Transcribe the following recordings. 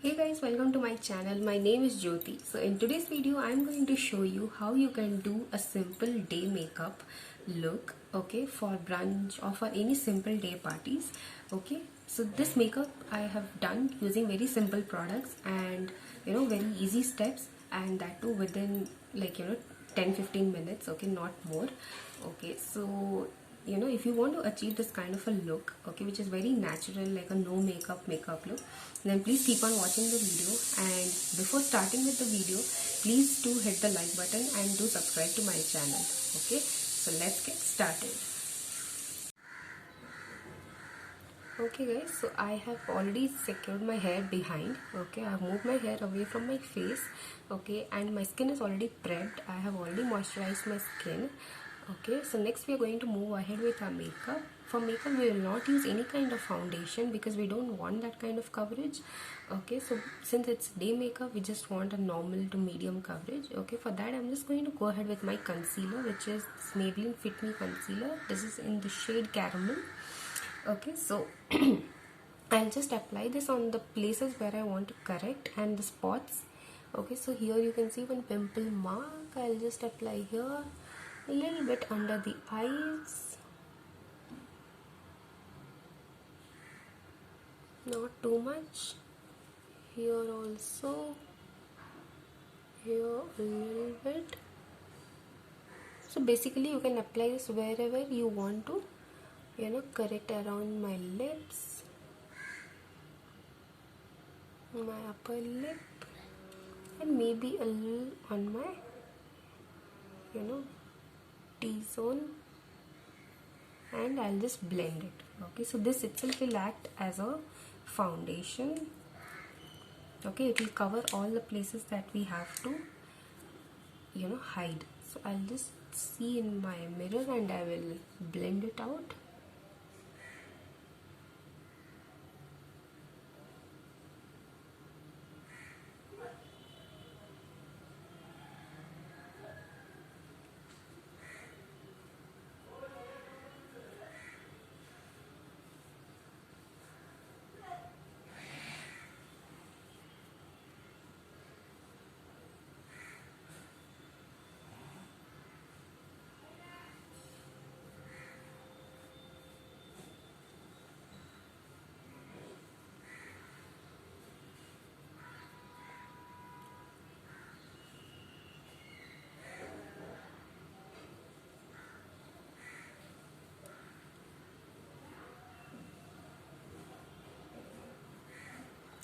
Hey guys, welcome to my channel. My name is Jyoti. So in today's video I'm going to show you how you can do a simple day makeup look, okay, for brunch or for any simple day parties. Okay, so this makeup I have done using very simple products and very easy steps, and that too within 10-15 minutes, okay, not more. Okay, so if you want to achieve this kind of a look, okay, which is very natural, like a no makeup look, then please keep on watching the video. And before starting with the video, please do hit the like button and do subscribe to my channel. Okay, so let's get started. Okay guys, so I have already secured my hair behind. Okay, I have moved my hair away from my face. Okay, and my skin is already prepped. I have already moisturized my skin. Okay, so next we are going to move ahead with our makeup. For makeup we will not use any kind of foundation because we don't want that kind of coverage. Okay, so since it's day makeup, we just want a normal to medium coverage. Okay, for that I'm just going to go ahead with my concealer, which is Maybelline Fit Me Concealer. This is in the shade Caramel. Okay, so I'll just apply this on the places where I want to correct and the spots. Okay, so here you can see one pimple mark. I'll just apply here, a little bit under the eyes, not too much. Here also, here a little bit. So basically you can apply this wherever you want to, correct around my lips, my upper lip, and maybe a little on my T-zone, and I'll just blend it. Okay, so this itself will act as a foundation. Okay, it will cover all the places that we have to hide. So I'll just see in my mirror and I will blend it out.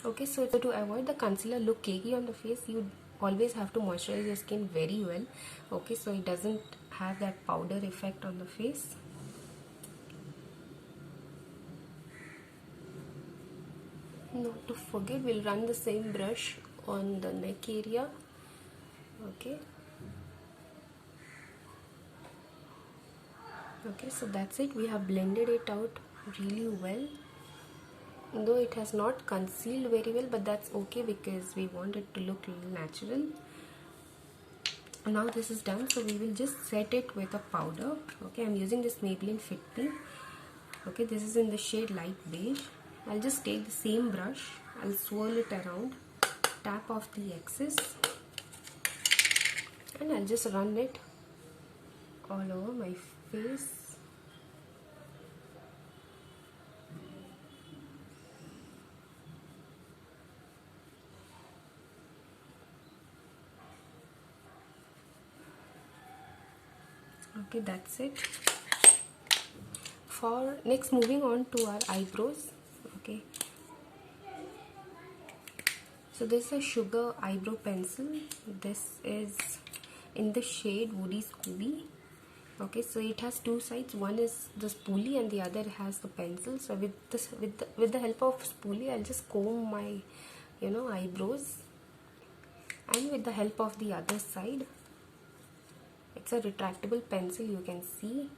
Okay, so to avoid the concealer look cakey on the face, you always have to moisturize your skin very well. Okay, so it doesn't have that powder effect on the face. Not to forget, we'll run the same brush on the neck area. Okay, so that's it. We have blended it out really well, though it has not concealed very well, but that's okay because we want it to look natural. Now this is done, so we will just set it with a powder. Okay, I'm using this Maybelline Fit Me. Okay, this is in the shade light beige. I'll just take the same brush, I'll swirl it around, tap off the excess, and I'll just run it all over my face. Okay, that's it. For next, moving on to our eyebrows. Okay, so this is a sugar eyebrow pencil. This is in the shade Woody Scooby. Okay, so it has two sides. One is the spoolie and the other has the pencil. So with the help of spoolie, I'll just comb my eyebrows, and with the help of the other side, it's a retractable pencil, you can see.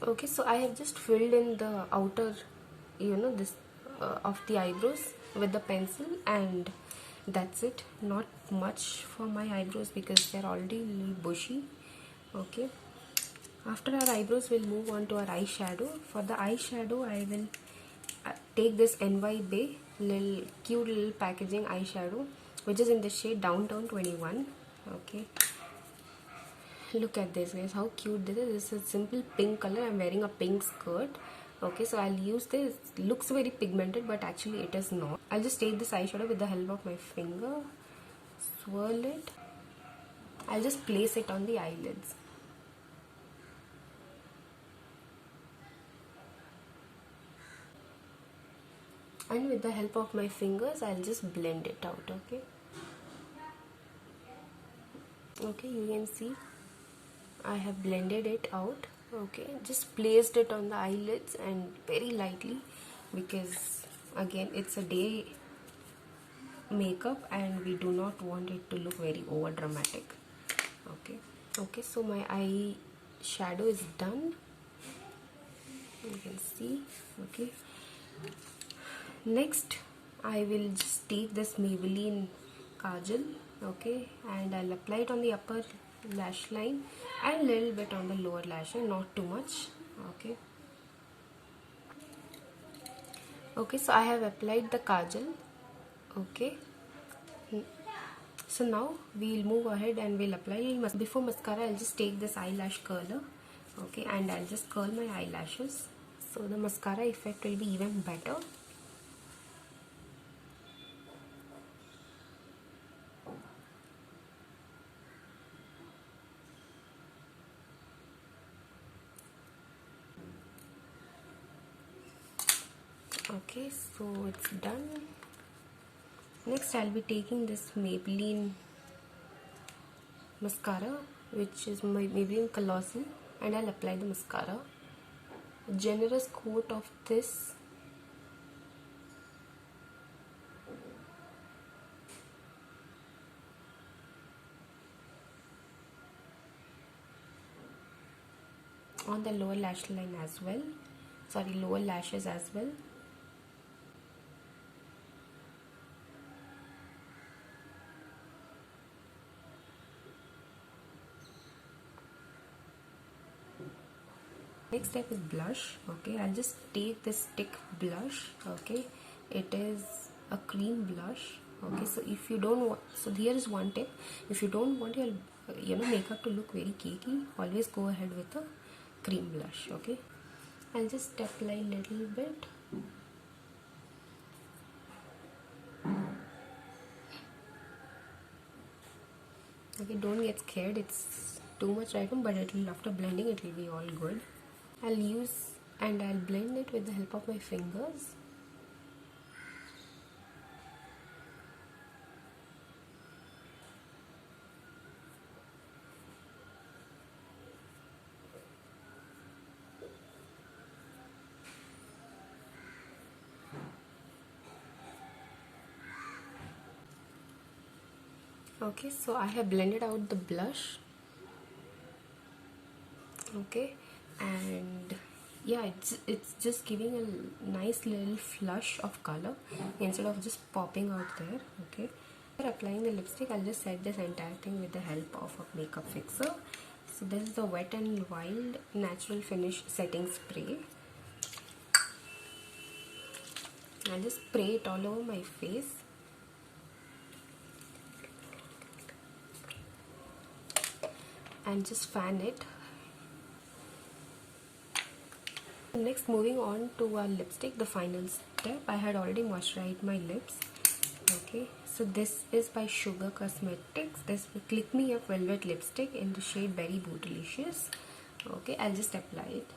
Okay, so I have just filled in the outer this of the eyebrows with the pencil, and that's it. Not much for my eyebrows because they're already a little bushy. Okay, after our eyebrows, we'll move on to our eyeshadow. For the eyeshadow, I will take this NY Bay little cute little packaging eyeshadow, which is in the shade Downtown 21. Okay, look at this guys, how cute this is. This is a simple pink color. I'm wearing a pink skirt. Okay, so I'll use this. Looks very pigmented, but actually it is not. I'll just take this eyeshadow with the help of my finger, swirl it. I'll just place it on the eyelids. And with the help of my fingers, I'll just blend it out. Okay, you can see I have blended it out. Okay, just placed it on the eyelids and very lightly, because again it's a day makeup and we do not want it to look very over dramatic. Okay, so my eye shadow is done, you can see. Okay, next I will just take this Maybelline kajal, okay, and I'll apply it on the upper lash line and a little bit on the lower lash line, not too much. Okay, so I have applied the kajal. Okay, so now we'll move ahead and we'll apply before mascara. I'll just take this eyelash curler, okay, and I'll just curl my eyelashes, so the mascara effect will be even better. Okay, so it's done. Next I'll be taking this Maybelline mascara, which is my Maybelline Colossal, and I'll apply the mascara. A generous coat of this. On the lower lash line as well, sorry, lower lashes as well. Next step is blush. Okay, I'll just take this stick blush. Okay, it is a cream blush. Okay, so if you don't want, so here is one tip: if you don't want your makeup to look very cakey, always go ahead with a cream blush. Okay, I'll just apply a little bit. Okay, don't get scared, it's too much right now, but after blending it will be all good. I'll blend it with the help of my fingers. Okay, so I have blended out the blush. Okay, and yeah, it's just giving a nice little flush of color instead of just popping out there. Okay, after applying the lipstick, I'll just set this entire thing with the help of a makeup fixer. So this is the Wet n Wild natural finish setting spray. I'll just spray it all over my face. And just fan it. Next, moving on to our lipstick, the final step. I had already moisturized my lips. Okay, so this is by Sugar Cosmetics. This Click Me Up Velvet Lipstick in the shade Berry Bootylicious. Okay, I'll just apply it.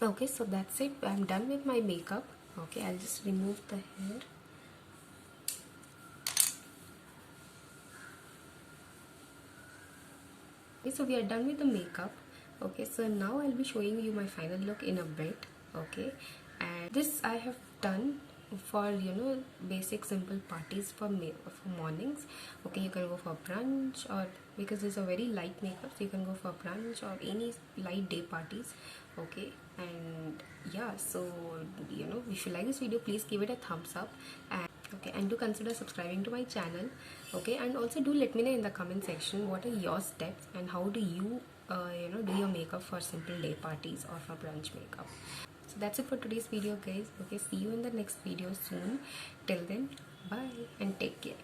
Okay, so that's it. I'm done with my makeup. Okay, I'll just remove the hair. Okay, so we are done with the makeup. Okay, so now I'll be showing you my final look in a bit. Okay, and this I have done for basic simple parties for mornings. Okay, you can go for brunch, or because it's a very light makeup, so you can go for brunch or any light day parties. Okay, And yeah, so if you like this video, please give it a thumbs up, and okay, and do consider subscribing to my channel. Okay, and also do let me know in the comment section what are your steps and how do you do your makeup for simple day parties or for brunch makeup. So that's it for today's video, guys. Okay, see you in the next video soon. Till then, bye and take care.